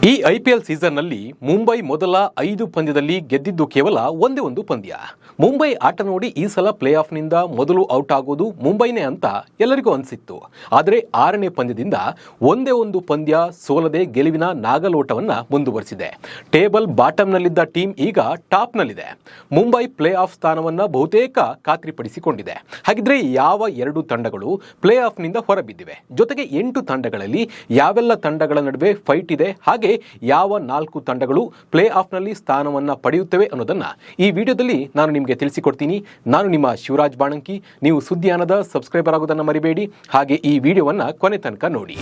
ಈ ಐಪಿಎಲ್ ಸೀಸನ್ನಲ್ಲಿ ಮುಂಬೈ ಮೊದಲ 5 ಪಂದ್ಯದಲ್ಲಿ ಗೆದ್ದಿದ್ದು ಕೇವಲ ಒಂದೇ ಒಂದು ಪಂದ್ಯ. ಮುಂಬೈ ಆಟ ನೋಡಿ ಈ ಸಲ ಪ್ಲೇ ಆಫ್ನಿಂದ ಮೊದಲು ಔಟ್ ಆಗೋದು ಮುಂಬೈನೇ ಅಂತ ಎಲ್ಲರಿಗೂ ಅನಿಸಿತ್ತು. ಆದರೆ 6ನೇ ಪಂದ್ಯದಿಂದ ಒಂದೇ ಒಂದು ಪಂದ್ಯ ಸೋಲದೆ ಗೆಲುವಿನ ನಾಗಲೋಟವನ್ನು ಮುಂದುವರಿಸಿದೆ. ಟೇಬಲ್ ಬಾಟಮ್ನಲ್ಲಿದ್ದ ಟೀಮ್ ಈಗ ಟಾಪ್ನಲ್ಲಿದೆ. ಮುಂಬೈ ಪ್ಲೇ ಆಫ್ ಸ್ಥಾನವನ್ನು ಬಹುತೇಕ ಖಾತ್ರಿಪಡಿಸಿಕೊಂಡಿದೆ. ಹಾಗಿದ್ರೆ ಯಾವ 2 ತಂಡಗಳು ಪ್ಲೇ ಆಫ್ನಿಂದ ಹೊರಬಿದ್ದಿವೆ? ಜೊತೆಗೆ 8 ತಂಡಗಳಲ್ಲಿ ಯಾವೆಲ್ಲ ತಂಡಗಳ ನಡುವೆ ಫೈಟ್ ಇದೆ? ಹಾಗೆ ಯಾವ 4 ತಂಡಗಳು ಪ್ಲೇ ಆಫ್ನಲ್ಲಿ ಸ್ಥಾನವನ್ನು ಪಡೆಯುತ್ತವೆ ಅನ್ನೋದನ್ನ ಈ ವಿಡಿಯೋದಲ್ಲಿ ನಾನು ನಿಮಗೆ ತಿಳಿಸಿಕೊಡ್ತೀನಿ. ನಾನು ನಿಮ್ಮ ಶಿವರಾಜ್ ಬಾಣಂಕಿ. ನೀವು ಸುದ್ದಿಯಾನದ ಸಬ್ಸ್ಕ್ರೈಬರ್ ಆಗೋದನ್ನು ಮರಿಬೇಡಿ. ಹಾಗೆ ಈ ವಿಡಿಯೋವನ್ನು ಕೊನೆ ತನಕ ನೋಡಿ.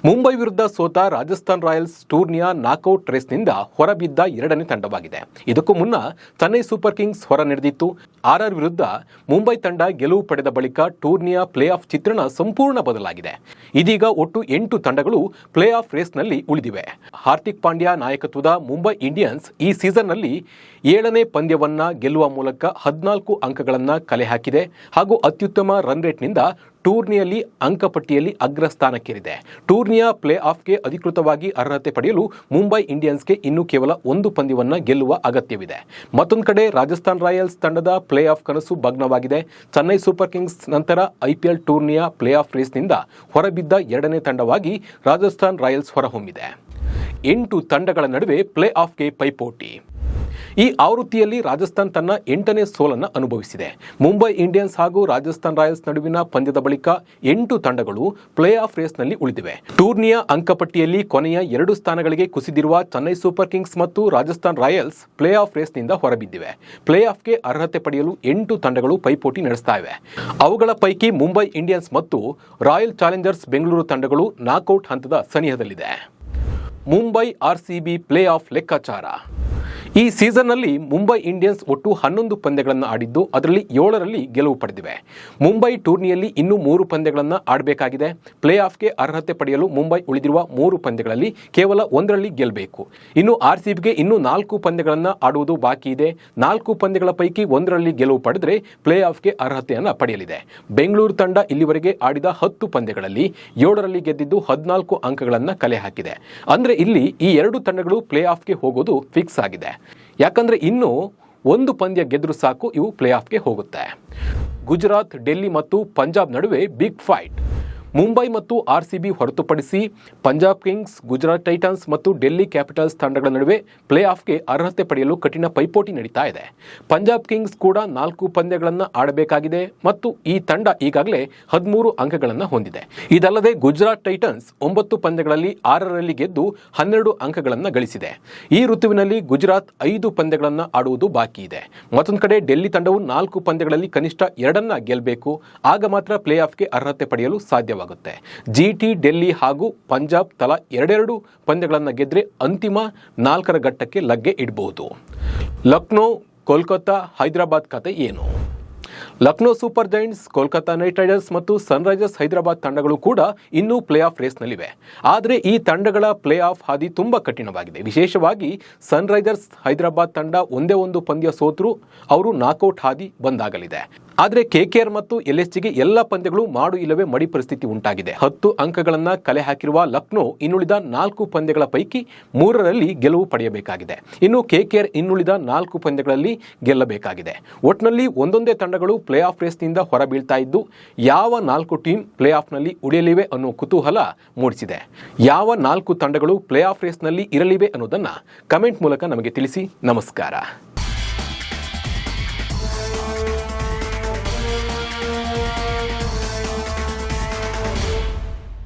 ಮುಂಬೈ ವಿರುದ್ಧ ಸೋತ ರಾಜಸ್ಥಾನ್ ರಾಯಲ್ಸ್ ಟೂರ್ನಿಯ ನಾಕೌಟ್ ರೇಸ್ನಿಂದ ಹೊರಬಿದ್ದ 2ನೇ ತಂಡವಾಗಿದೆ. ಇದಕ್ಕೂ ಮುನ್ನ ಚೆನ್ನೈ ಸೂಪರ್ ಕಿಂಗ್ಸ್ ಹೊರ ನಡೆದಿತ್ತು. ಆರ್ಆರ್ ವಿರುದ್ಧ ಮುಂಬೈ ತಂಡ ಗೆಲುವು ಪಡೆದ ಬಳಿಕ ಟೂರ್ನಿಯ ಪ್ಲೇ ಆಫ್ ಚಿತ್ರಣ ಸಂಪೂರ್ಣ ಬದಲಾಗಿದೆ. ಇದೀಗ ಒಟ್ಟು 8 ತಂಡಗಳು ಪ್ಲೇ ಆಫ್ ರೇಸ್ನಲ್ಲಿ ಉಳಿದಿವೆ. ಹಾರ್ದಿಕ್ ಪಾಂಡ್ಯ ನಾಯಕತ್ವದ ಮುಂಬೈ ಇಂಡಿಯನ್ಸ್ ಈ ಸೀಸನ್ನಲ್ಲಿ 7ನೇ ಪಂದ್ಯವನ್ನ ಗೆಲ್ಲುವ ಮೂಲಕ 14 ಅಂಕಗಳನ್ನು ಕಲೆ ಹಾಕಿದೆ ಹಾಗೂ ಅತ್ಯುತ್ತಮ ರನ್ ರೇಟ್ನಿಂದ ಟೂರ್ನಿಯಲ್ಲಿ ಅಂಕಪಟ್ಟಿಯಲ್ಲಿ ಅಗ್ರಸ್ಥಾನಕ್ಕೇರಿದೆ. ಟೂರ್ನಿಯ ಪ್ಲೇ ಆಫ್ಗೆ ಅಧಿಕೃತವಾಗಿ ಅರ್ಹತೆ ಪಡೆಯಲು ಮುಂಬೈ ಇಂಡಿಯನ್ಸ್ಗೆ ಇನ್ನೂ ಕೇವಲ 1 ಪಂದ್ಯವನ್ನು ಗೆಲ್ಲುವ ಅಗತ್ಯವಿದೆ. ಮತ್ತೊಂದು ಕಡೆ ರಾಜಸ್ಥಾನ್ ರಾಯಲ್ಸ್ ತಂಡದ ಪ್ಲೇ ಆಫ್ ಕನಸು ಭಗ್ನವಾಗಿದೆ. ಚೆನ್ನೈ ಸೂಪರ್ ಕಿಂಗ್ಸ್ ನಂತರ ಐಪಿಎಲ್ ಟೂರ್ನಿಯ ಪ್ಲೇ ಆಫ್ ರೇಸ್ನಿಂದ ಹೊರಬಿದ್ದ 2ನೇ ತಂಡವಾಗಿ ರಾಜಸ್ಥಾನ್ ರಾಯಲ್ಸ್ ಹೊರಹೊಮ್ಮಿದೆ. 8 ತಂಡಗಳ ನಡುವೆ ಪ್ಲೇ ಆಫ್ಗೆ ಪೈಪೋಟಿ. ಈ ಆವೃತ್ತಿಯಲ್ಲಿ ರಾಜಸ್ಥಾನ್ ತನ್ನ 8ನೇ ಸೋಲನ್ನು ಅನುಭವಿಸಿದೆ. ಮುಂಬೈ ಇಂಡಿಯನ್ಸ್ ಹಾಗೂ ರಾಜಸ್ಥಾನ್ ರಾಯಲ್ಸ್ ನಡುವಿನ ಪಂದ್ಯದ ಬಳಿಕ 8 ತಂಡಗಳು ಪ್ಲೇ ಆಫ್ ರೇಸ್ನಲ್ಲಿ ಉಳಿದಿವೆ. ಟೂರ್ನಿಯ ಅಂಕಪಟ್ಟಿಯಲ್ಲಿ ಕೊನೆಯ 2 ಸ್ಥಾನಗಳಿಗೆ ಕುಸಿದಿರುವ ಚೆನ್ನೈ ಸೂಪರ್ ಕಿಂಗ್ಸ್ ಮತ್ತು ರಾಜಸ್ಥಾನ್ ರಾಯಲ್ಸ್ ಪ್ಲೇ ಆಫ್ ರೇಸ್ನಿಂದ ಹೊರಬಿದ್ದಿವೆ. ಪ್ಲೇ ಆಫ್ಗೆ ಅರ್ಹತೆ ಪಡೆಯಲು 8 ತಂಡಗಳು ಪೈಪೋಟಿ ನಡೆಸ್ತಾ ಇವೆ. ಅವುಗಳ ಪೈಕಿ ಮುಂಬೈ ಇಂಡಿಯನ್ಸ್ ಮತ್ತು ರಾಯಲ್ ಚಾಲೆಂಜರ್ಸ್ ಬೆಂಗಳೂರು ತಂಡಗಳು ನಾಕೌಟ್ ಹಂತದ ಸನಿಹದಲ್ಲಿದೆ. ಮುಂಬೈ ಆರ್ಸಿಬಿ ಪ್ಲೇ ಆಫ್ ಲೆಕ್ಕಾಚಾರ. ಈ ಸೀಸನ್ನಲ್ಲಿ ಮುಂಬೈ ಇಂಡಿಯನ್ಸ್ ಒಟ್ಟು 11 ಪಂದ್ಯಗಳನ್ನು ಆಡಿದ್ದು ಅದರಲ್ಲಿ 7ರಲ್ಲಿ ಗೆಲುವು ಪಡೆದಿವೆ. ಮುಂಬೈ ಟೂರ್ನಿಯಲ್ಲಿ ಇನ್ನೂ 3 ಪಂದ್ಯಗಳನ್ನು ಆಡಬೇಕಾಗಿದೆ. ಪ್ಲೇ ಆಫ್ಗೆ ಅರ್ಹತೆ ಪಡೆಯಲು ಮುಂಬೈ ಉಳಿದಿರುವ 3 ಪಂದ್ಯಗಳಲ್ಲಿ ಕೇವಲ 1ರಲ್ಲಿ ಗೆಲ್ಲಬೇಕು. ಇನ್ನು ಆರ್ಸಿಬಿಗೆ ಇನ್ನೂ 4 ಪಂದ್ಯಗಳನ್ನು ಆಡುವುದು ಬಾಕಿ ಇದೆ. 4 ಪಂದ್ಯಗಳ ಪೈಕಿ 1ರಲ್ಲಿ ಗೆಲುವು ಪಡೆದರೆ ಪ್ಲೇ ಆಫ್ಗೆ ಅರ್ಹತೆಯನ್ನು ಪಡೆಯಲಿದೆ. ಬೆಂಗಳೂರು ತಂಡ ಇಲ್ಲಿವರೆಗೆ ಆಡಿದ 10 ಪಂದ್ಯಗಳಲ್ಲಿ 7ರಲ್ಲಿ ಗೆದ್ದಿದ್ದು 14 ಅಂಕಗಳನ್ನು ಕಲೆ ಹಾಕಿದೆ. ಅಂದರೆ ಇಲ್ಲಿ ಈ 2 ತಂಡಗಳು ಪ್ಲೇ ಆಫ್ಗೆ ಹೋಗೋದು ಫಿಕ್ಸ್ ಆಗಿದೆ. ಯಾಕಂದ್ರೆ ಇನ್ನು 1 ಪಂದ್ಯ ಗೆದ್ರು ಸಾಕು, ಇವು ಪ್ಲೇ ಆಫ್ಗೆ ಹೋಗುತ್ತೆ. ಗುಜರಾತ್, ಡೆಲ್ಲಿ ಮತ್ತು ಪಂಜಾಬ್ ನಡುವೆ ಬಿಗ್ ಫೈಟ್. ಮುಂಬೈ ಮತ್ತು ಆರ್ಸಿಬಿ ಹೊರತುಪಡಿಸಿ ಪಂಜಾಬ್ ಕಿಂಗ್ಸ್, ಗುಜರಾತ್ ಟೈಟನ್ಸ್ ಮತ್ತು ಡೆಲ್ಲಿ ಕ್ಯಾಪಿಟಲ್ಸ್ ತಂಡಗಳ ನಡುವೆ ಪ್ಲೇ ಆಫ್ಗೆ ಅರ್ಹತೆ ಪಡೆಯಲು ಕಠಿಣ ಪೈಪೋಟಿ ನಡೀತಾ ಇದೆ. ಪಂಜಾಬ್ ಕಿಂಗ್ಸ್ ಕೂಡ 4 ಪಂದ್ಯಗಳನ್ನು ಆಡಬೇಕಾಗಿದೆ ಮತ್ತು ಈ ತಂಡ ಈಗಾಗಲೇ 13 ಅಂಕಗಳನ್ನು ಹೊಂದಿದೆ. ಇದಲ್ಲದೆ ಗುಜರಾತ್ ಟೈಟನ್ಸ್ 9 ಪಂದ್ಯಗಳಲ್ಲಿ 6ರಲ್ಲಿ ಗೆದ್ದು 12 ಅಂಕಗಳನ್ನು ಗಳಿಸಿದೆ. ಈ ಋತುವಿನಲ್ಲಿ ಗುಜರಾತ್ 5 ಪಂದ್ಯಗಳನ್ನು ಆಡುವುದು ಬಾಕಿ ಇದೆ. ಮತ್ತೊಂದು ಕಡೆ ಡೆಲ್ಲಿ ತಂಡವು 4 ಪಂದ್ಯಗಳಲ್ಲಿ ಕನಿಷ್ಠ 2 ಗೆಲ್ಲಬೇಕು. ಆಗ ಮಾತ್ರ ಪ್ಲೇ ಆಫ್ಗೆ ಅರ್ಹತೆ ಪಡೆಯಲು ಸಾಧ್ಯವಾಗುತ್ತೆ. ಜಿಟಿ, ಡೆಲ್ಲಿ ಹಾಗೂ ಪಂಜಾಬ್ ತಲಾ 2 ಪಂದ್ಯಗಳನ್ನು ಗೆದ್ರೆ ಅಂತಿಮ 4ರ ಘಟ್ಟಕ್ಕೆ ಲಗ್ಗೆ ಇಡಬಹುದು. ಲಕ್ನೋ, ಕೋಲ್ಕತ್ತಾ, ಹೈದರಾಬಾದ್ ಕತೆ ಏನು? Lucknow super Giants, Kolkata night Riders ಮತ್ತು ಸನ್ರೈಸರ್ಸ್ ಹೈದರಾಬಾದ್ ತಂಡಗಳು ಕೂಡ ಇನ್ನೂ ಪ್ಲೇ ಆಫ್ ರೇಸ್ನಲ್ಲಿವೆ. ಆದರೆ ಈ ತಂಡಗಳ ಪ್ಲೇ ಆಫ್ ಹಾದಿ ತುಂಬ ಕಠಿಣವಾಗಿದೆ. ವಿಶೇಷವಾಗಿ ಸನ್ರೈಸರ್ಸ್ ಹೈದರಾಬಾದ್ ತಂಡ ಒಂದೇ ಒಂದು ಪಂದ್ಯ ಸೋತರೂ ಅವರು ನಾಕೌಟ್ ಹಾದಿ ಬಂದಾಗಲಿದೆ. ಆದರೆ ಕೆಕೆಆರ್ ಮತ್ತು ಎಲ್ಎಸ್ಜಿಗೆ ಎಲ್ಲ ಪಂದ್ಯಗಳು ಮಾಡು ಇಲ್ಲವೇ ಮಡಿ ಪರಿಸ್ಥಿತಿ ಉಂಟಾಗಿದೆ. 10 ಅಂಕಗಳನ್ನು ಕಲೆ ಹಾಕಿರುವ ಲಕ್ನೋ ಇನ್ನುಳಿದ 4 ಪಂದ್ಯಗಳ ಪೈಕಿ 3ರಲ್ಲಿ ಗೆಲುವು ಪಡೆಯಬೇಕಾಗಿದೆ. ಇನ್ನು ಕೆಕೆಆರ್ ಇನ್ನುಳಿದ 4 ಪಂದ್ಯಗಳಲ್ಲಿ ಗೆಲ್ಲಬೇಕಾಗಿದೆ. ಒಟ್ಟಿನಲ್ಲಿ ಒಂದೊಂದೇ ತಂಡಗಳು ಪ್ಲೇ ಆಫ್ ರೇಸ್ನಿಂದ ಹೊರಬೀಳ್ತಾ ಇದ್ದು ಯಾವ 4 ಟೀಮ್ ಪ್ಲೇ ಆಫ್ನಲ್ಲಿ ಉಳಿಯಲಿವೆ ಅನ್ನೋ ಕುತೂಹಲ ಮೂಡಿಸಿದೆ. ಯಾವ 4 ತಂಡಗಳು ಪ್ಲೇ ಆಫ್ ರೇಸ್ನಲ್ಲಿ ಇರಲಿವೆ ಅನ್ನೋದನ್ನ ಕಮೆಂಟ್ ಮೂಲಕ ನಮಗೆ ತಿಳಿಸಿ. ನಮಸ್ಕಾರ.